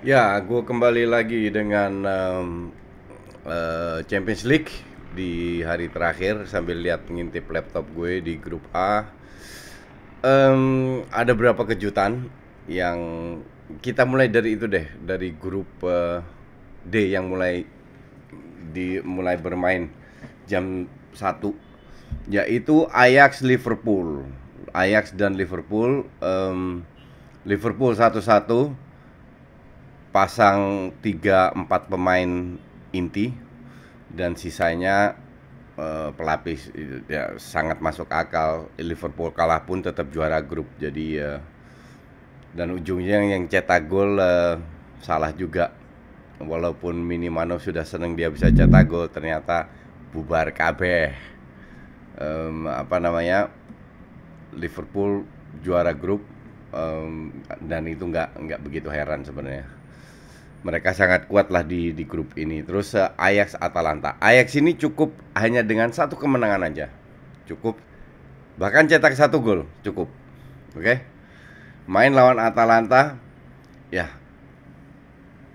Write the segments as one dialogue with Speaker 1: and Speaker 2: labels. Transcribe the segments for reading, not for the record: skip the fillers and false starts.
Speaker 1: Ya, gue kembali lagi dengan Champions League di hari terakhir sambil lihat ngintip laptop gue di grup A. Ada beberapa kejutan yang kita mulai dari itu deh, dari grup D yang mulai bermain jam 1, yaitu Ajax Liverpool. Ajax dan Liverpool, Liverpool 1-1, pasang 3-4 pemain inti dan sisanya pelapis. Ya, sangat masuk akal. Liverpool kalah pun tetap juara grup. Jadi dan ujungnya yang cetak gol salah juga. Walaupun Minimano sudah seneng dia bisa cetak gol, ternyata bubar kabeh. Apa namanya, Liverpool juara grup, dan itu nggak begitu heran sebenarnya. Mereka sangat kuat lah di grup ini. Terus Ajax Atalanta. Ajax ini cukup hanya dengan satu kemenangan aja. Cukup. Bahkan cetak satu gol cukup. Oke. Main lawan Atalanta. Ya,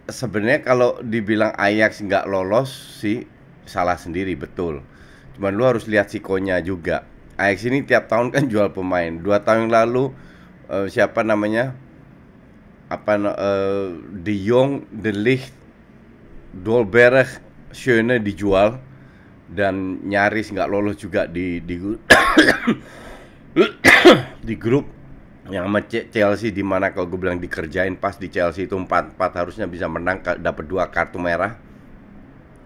Speaker 1: sebenarnya kalau dibilang Ajax nggak lolos sih salah sendiri, betul. Cuman lu harus lihat sikonya juga. Ajax ini tiap tahun kan jual pemain. 2 tahun yang lalu siapa namanya? De Jong, De Ligt, Dolberg, Schöne dijual dan nyaris nggak lolos juga di grup yang sama Chelsea, di mana kalau gue bilang dikerjain pas di Chelsea itu 4-4 harusnya bisa menang, dapat 2 kartu merah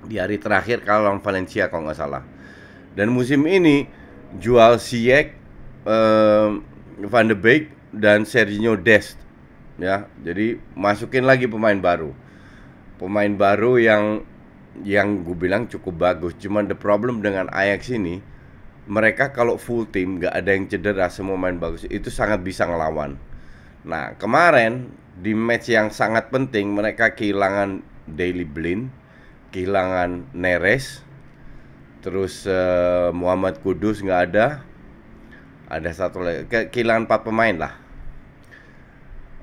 Speaker 1: di hari terakhir kalau lawan Valencia kalau nggak salah. Dan musim ini jual Ziyech, Van de Beek dan Serginho Dest, ya. Jadi masukin lagi pemain baru yang gue bilang cukup bagus. Cuman the problem dengan Ajax ini, mereka kalau full tim nggak ada yang cedera, semua main bagus, itu sangat bisa ngelawan. Nah, kemarin di match yang sangat penting mereka kehilangan Daley Blind, kehilangan Neres, terus Muhammad Kudus nggak ada satu lagi, kehilangan 4 pemain lah.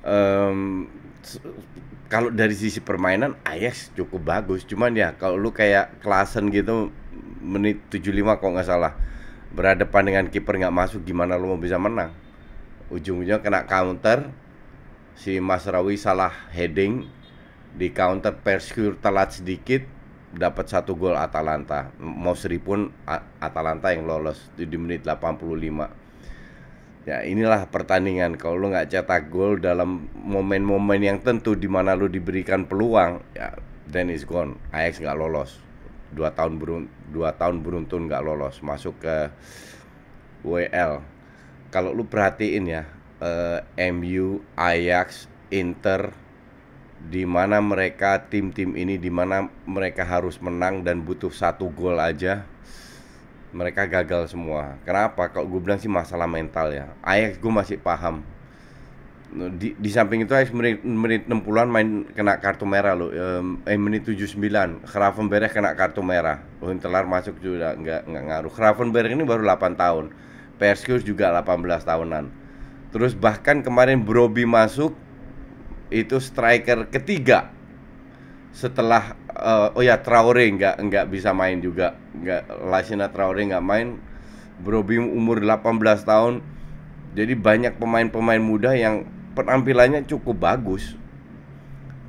Speaker 1: Em, Kalau dari sisi permainan Ajax cukup bagus, cuman ya kalau lu kayak Klaassen gitu, menit 75 kok nggak salah, berhadapan dengan kiper nggak masuk, gimana lu mau bisa menang? Ujung-ujungnya kena counter, si Masraoui salah heading, di counter Perskur telat sedikit, dapat 1 gol Atalanta. Mau seri pun Atalanta yang lolos di menit 85. Ya inilah pertandingan, kalau lu nggak cetak gol dalam momen-momen yang tentu di mana lu diberikan peluang, ya then is gone. Ajax nggak lolos. 2 tahun beruntun nggak lolos masuk ke WL. Kalau lu perhatiin ya, MU, Ajax, Inter, di mana mereka tim-tim ini di mana mereka harus menang dan butuh 1 gol aja, mereka gagal semua. Kenapa? Kalau gue bilang sih masalah mental ya. Ajax gue masih paham. Di samping itu Ajax menit 60-an main kena kartu merah loh. Menit 79 Gravenberch kena kartu merah. Huntelaar masuk juga nggak ngaruh. Gravenberch ini baru 8 tahun. Perskus juga 18 tahunan. Terus bahkan kemarin Brobbey masuk, itu striker ketiga setelah oh ya, Traore nggak bisa main juga, nggak, Lassina Traore nggak main. Brobbey umur 18 tahun. Jadi banyak pemain-pemain muda yang penampilannya cukup bagus,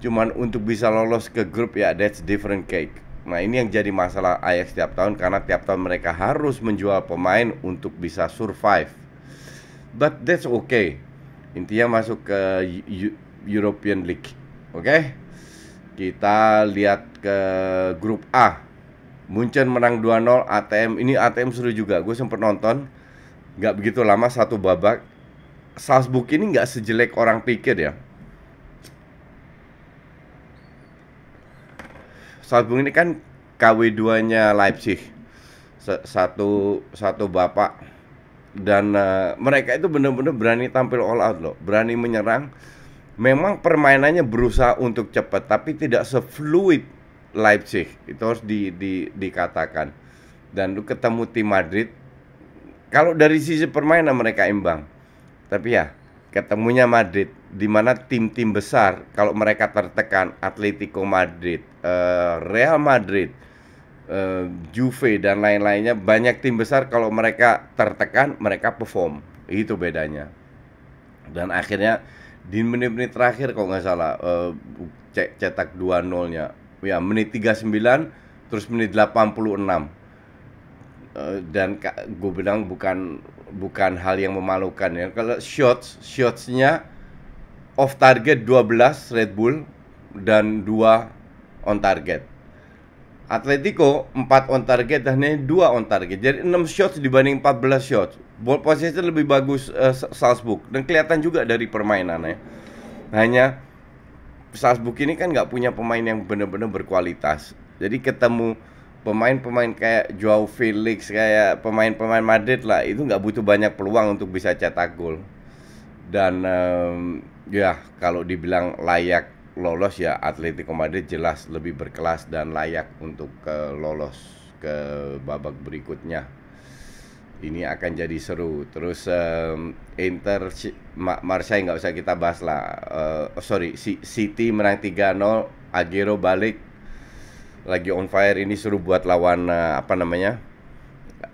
Speaker 1: cuman untuk bisa lolos ke grup, ya that's different cake. Nah ini yang jadi masalah Ajax tiap tahun, karena tiap tahun mereka harus menjual pemain untuk bisa survive. But that's okay. Intinya masuk ke European League. Oke. Kita lihat ke grup A. Munchen menang 2-0. ATM seru juga. Gue sempet nonton. Gak begitu lama, satu babak. Salzburg ini gak sejelek orang pikir ya. Salzburg ini kan KW2-nya Leipzig. Satu bapak. Dan mereka itu benar-benar berani tampil all out loh. Berani menyerang. Memang permainannya berusaha untuk cepat, tapi tidak sefluid Leipzig. Itu harus dikatakan. Dan lu ketemu tim Madrid, kalau dari sisi permainan mereka imbang. Tapi ya, ketemunya Madrid, di mana tim-tim besar kalau mereka tertekan, Atletico Madrid, Real Madrid, Juve dan lain-lainnya, banyak tim besar kalau mereka tertekan, mereka perform. Itu bedanya. Dan akhirnya di menit-menit terakhir kalau nggak salah, cetak 2-0-nya. Ya, menit 39 terus menit 86. Dan gue bilang bukan hal yang memalukan ya. Kalau shotsnya off target 12 Red Bull dan 2 on target. Atletico 4 on target dan 2 on target. Jadi 6 shots dibanding 14 shots. Ball possession lebih bagus Salzburg, dan kelihatan juga dari permainannya. Hanya Salzburg ini kan nggak punya pemain yang benar-benar berkualitas. Jadi ketemu pemain-pemain kayak Joao Felix, kayak pemain-pemain Madrid lah, itu nggak butuh banyak peluang untuk bisa cetak gol. Dan ya kalau dibilang layak lolos, ya Atletico Madrid jelas lebih berkelas dan layak untuk lolos ke babak berikutnya. Ini akan jadi seru. Terus Inter, Marseille nggak usah kita bahas lah. City menang 3-0, Agüero balik lagi on fire. Ini seru buat lawan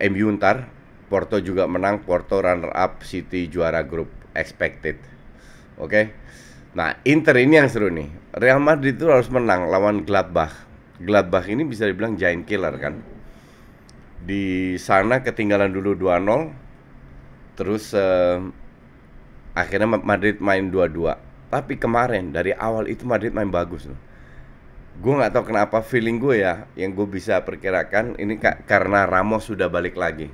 Speaker 1: MU ntar. Porto juga menang, Porto runner up, City juara grup expected. Oke. Nah, Inter ini yang seru nih. Real Madrid itu harus menang lawan Gladbach. Gladbach ini bisa dibilang giant killer kan. Di sana ketinggalan dulu 2-0. Terus akhirnya Madrid main 2-2. Tapi kemarin dari awal itu Madrid main bagus loh. Gue nggak tahu kenapa, feeling gue ya, yang gue bisa perkirakan ini karena Ramos sudah balik lagi.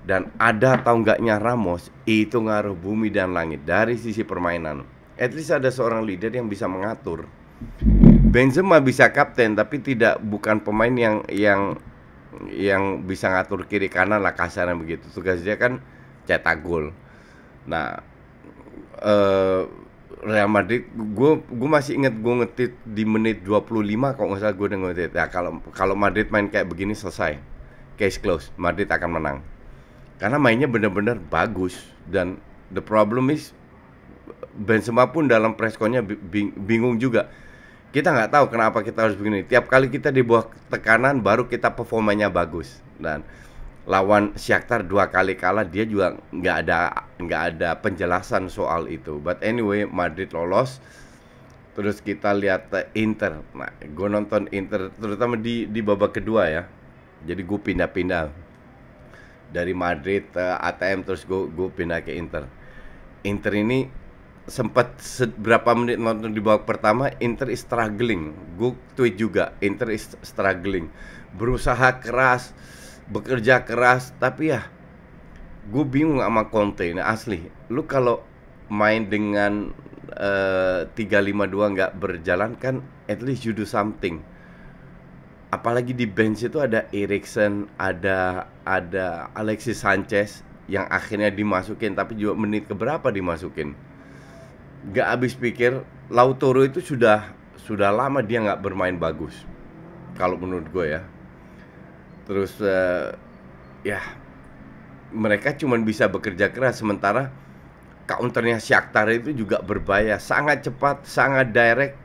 Speaker 1: Dan ada atau enggaknya Ramos itu ngaruh bumi dan langit dari sisi permainan. At least ada seorang leader yang bisa mengatur. Benzema bisa kapten, tapi bukan pemain yang bisa ngatur kiri kanan lah, kasarnya begitu. Tugas dia kan cetak gol. Nah, Real Madrid, gue masih inget gue ngetit di menit 25 kalau nggak salah, gue udah ngetit ya, kalau Madrid main kayak begini selesai, case close, Madrid akan menang karena mainnya benar-benar bagus. Dan the problem is Benzema pun dalam pressconnya bingung juga. Kita nggak tahu kenapa kita harus begini. Tiap kali kita di bawah tekanan baru kita performanya bagus. Dan lawan Shakhtar 2 kali kalah, dia juga nggak ada penjelasan soal itu. But anyway, Madrid lolos. Terus kita lihat Inter. Nah, gue nonton Inter terutama di babak kedua ya. Jadi gue pindah-pindah dari Madrid ATM, terus gue pindah ke Inter. Inter ini sempat berapa menit nonton di babak pertama, Inter is struggling. Gue tweet juga, Inter is struggling. Berusaha keras, bekerja keras, tapi ya gue bingung sama Conte. Nah, asli, lu kalau main dengan 3-5-2 nggak berjalan kan, at least you do something. Apalagi di bench itu ada Eriksen, ada Alexis Sanchez yang akhirnya dimasukin, tapi juga menit keberapa dimasukin. Gak habis pikir. Lautaro itu sudah lama dia nggak bermain bagus kalau menurut gue ya. Terus ya mereka cuma bisa bekerja keras, sementara counternya Shakhtar itu juga berbahaya, sangat cepat, sangat direct.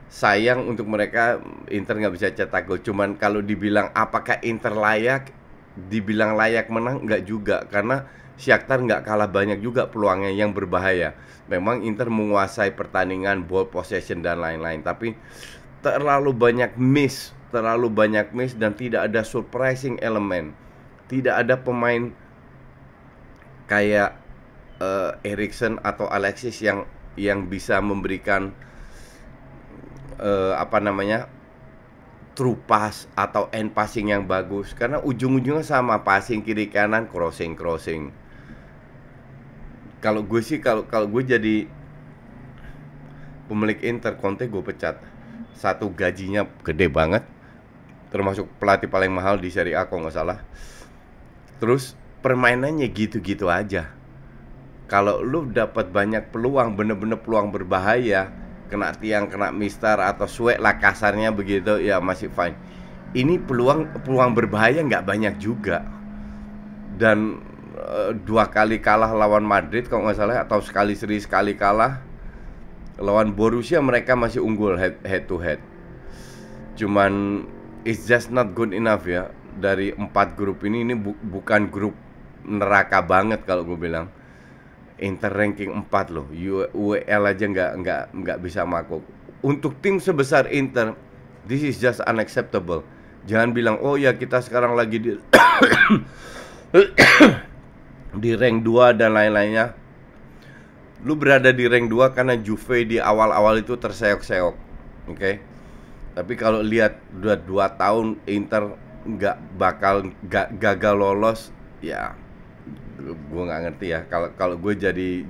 Speaker 1: Sayang untuk mereka, Inter nggak bisa cetak gol. Cuman kalau dibilang apakah Inter layak, dibilang layak menang, nggak juga. Karena Shakhtar nggak kalah banyak juga peluangnya yang berbahaya. Memang Inter menguasai pertandingan, ball possession dan lain-lain, tapi terlalu banyak miss dan tidak ada surprising element. Tidak ada pemain kayak Eriksen atau Alexis yang bisa memberikan true pass atau end passing yang bagus, karena ujung-ujungnya sama, passing kiri kanan, crossing. Kalau gue sih, kalau gue jadi pemilik Inter, Conte gue pecat. Satu, gajinya gede banget, termasuk pelatih paling mahal di Serie A kalau nggak salah. Terus permainannya gitu-gitu aja. Kalau lu dapat banyak peluang, bener-bener peluang berbahaya, kena tiang, kena mistar atau suek lah kasarnya begitu, ya masih fine. Ini peluang berbahaya nggak banyak juga. Dan 2 kali kalah lawan Madrid kalau nggak salah, atau sekali seri sekali kalah. Lawan Borussia mereka masih unggul head to head. Cuman it's just not good enough ya. Dari 4 grup ini bukan grup neraka banget kalau gue bilang. Inter ranking 4 loh. UEL aja nggak bisa masuk. Untuk tim sebesar Inter, this is just unacceptable. Jangan bilang, oh ya kita sekarang lagi di di rank 2 dan lain-lainnya. Lu berada di rank 2 karena Juve di awal-awal itu terseok-seok. Oke. Tapi kalau lihat udah 2 tahun Inter gagal lolos, ya gue nggak ngerti ya. Kalau gue jadi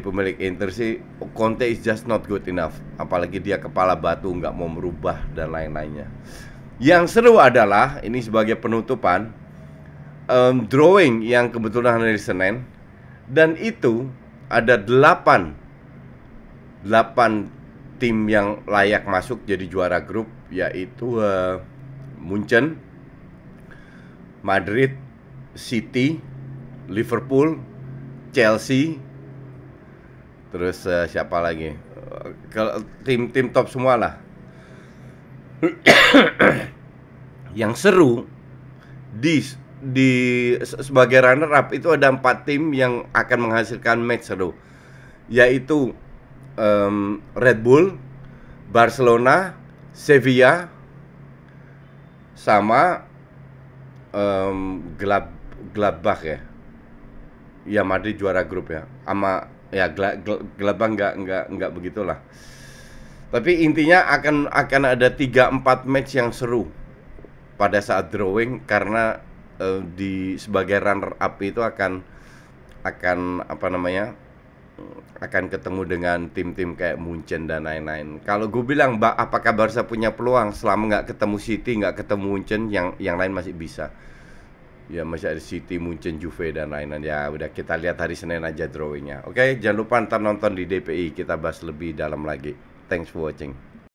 Speaker 1: pemilik Inter sih, Conte is just not good enough. Apalagi dia kepala batu, nggak mau merubah dan lain-lainnya. Yang seru adalah ini sebagai penutupan, drawing yang kebetulan hari Senin, dan itu ada 8 tim yang layak masuk jadi juara grup, yaitu Munchen, Madrid, City, Liverpool, Chelsea, terus siapa lagi? Kalau tim-tim top semua lah. Yang seru sebagai runner up itu ada 4 tim yang akan menghasilkan match seru, yaitu Red Bull, Barcelona, Sevilla, sama Gladbach ya. Ya Madrid juara grup ya. Sama ya Gladbach nggak begitulah. Tapi intinya akan ada 3-4 match yang seru pada saat drawing, karena sebagai runner up itu akan apa namanya, akan ketemu dengan tim-tim kayak Munchen dan lain-lain. Kalau gue bilang apakah Barca punya peluang selama nggak ketemu City, nggak ketemu Munchen, yang lain masih bisa. Ya masih ada City, Munchen, Juve dan lain-lain. Ya udah, kita lihat hari Senin aja drawingnya. Oke, jangan lupa ntar nonton di DPI, kita bahas lebih dalam lagi. Thanks for watching.